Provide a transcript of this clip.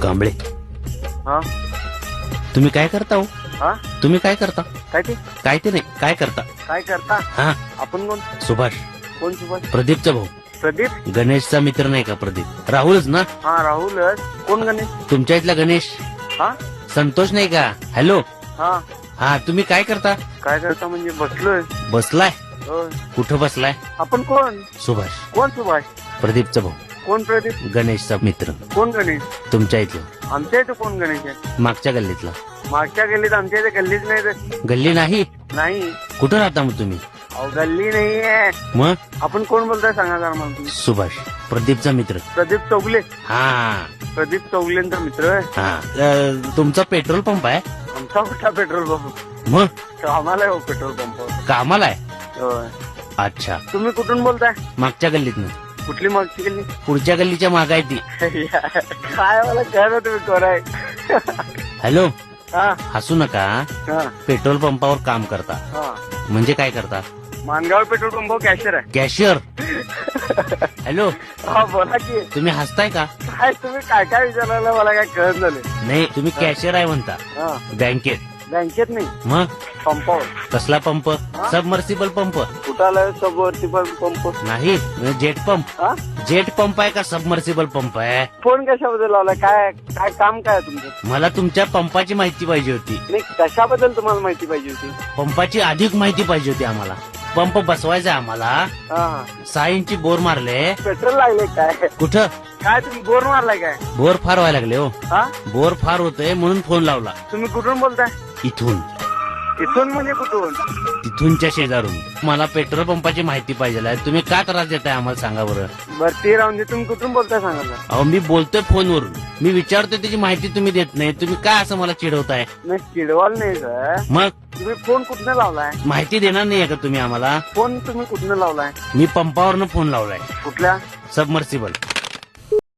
कांबळे, हा तुम्ही काय करता हो? हा तुम्ही काय करता? काय ते काय ते नाही, काय करता? काय करता? हा, आपण कोण? सुभाष, कोण सुभाष? प्रदीपचा भाऊ. प्रदीप? गणेशचा मित्र नाही का प्रदीप? राहुलच ना? हा राहुलच. कोण गणेश? तुमच्या इथला गणेश हा संतोष नाही का? हॅलो, हा हा, तुम्ही काय करता? काय करता म्हणजे बसलोय. बसलाय? होय. कुठं बसलाय? आपण कोण? सुभाष, कोण सुभाष? प्रदीपचा भाऊ, कोण प्रदीप? गणेशचा मित्र. कोण गणेश? तुमच्या इथला, आमच्या इथे कोण गणेश आहे? मागच्या गल्लीतला. मागच्या गल्लीत आमच्या इथे गल्लीच नाही तर. गल्ली नाही? नाही कुठं राहता मग तुम्ही? अहो गल्ली नाहीये. मग आपण कोण बोलताय सांगा जरा मला तुम्ही. सुभाष, प्रदीपचा मित्र. प्रदीप चौगले. हा प्रदीप चौगलेंचा मित्र आहे. हा, तुमचा पेट्रोल पंप आहे? आमचा मोठा पेट्रोल पंप. मग कामाला आहे हो पेट्रोल पंप. कामाला आहे? होय. अच्छा, तुम्ही कुठून बोलताय? मागच्या गल्लीत कुठली मागची गल्ली? पुढच्या गल्लीच्या माग आहे ती. काय मला कळलं तुम्ही कोण आहे? हॅलो, हा हसू नका. हा पेट्रोल पंपावर काम करता हा म्हणजे काय करता? मानगाव पेट्रोल पंप कॅशियर आहे. कॅशियर. हॅलो, हा बोला की. तुम्ही हसताय का? काय तुम्ही काय काय विचारायला मला काय कळत झाले. नाही, तुम्ही कॅशियर आहे म्हणता हा बँकेत. बँकेत नाही मग पंपावर. कसला पंप? Submersible pump? कुठं आलाय सबवरती पंप? नाही, जेट पंप. हा जेट पंप आहे का सबमर्सिबल पंप आहे? फोन कशाबद्दल लावलाय? काय काय काम काय आहे तुमचं? मला तुमच्या पंपाची माहिती पाहिजे होती. नाही कशाबद्दल तुम्हाला माहिती पाहिजे होती? पंपाची अधिक माहिती पाहिजे होती आम्हाला. पंप बसवायचा आहे आम्हाला. हा हा 6 इंची बोर मारले. पेट्रोल लागले काय? कुठं? काय तुम्ही बोर मारलाय काय? बोर फार व्हायला लागले हो. हा बोर फार होतोय म्हणून फोन लावला. तुम्ही कुठून बोलताय? इथून, इथून म्हणजे कुठून? तिथूनच्या शेजारून. मला पेट्रोल पंपाची माहिती पाहिजे आहे. तुम्ही का त्रास देताय आम्हाला सांगा बरं. बरं ते राहून दे. तुम्ही कुठून बोलताय सांगा जरा. अहो, मी बोलतोय फोनवरून. मी विचारतोय त्याची माहिती तुम्ही देत नाही. तुम्ही काय असं मला चिडवताय? नाही चिडवाल नाही सर. मग तुम्ही फोन कुठनं लावलाय? माहिती देणार नाहीये का तुम्ही आम्हाला? फोन तुम्ही कुठनं लावलाय? मी पंपावरनं फोन लावलाय. कुठल्या? सबमर्सिबल.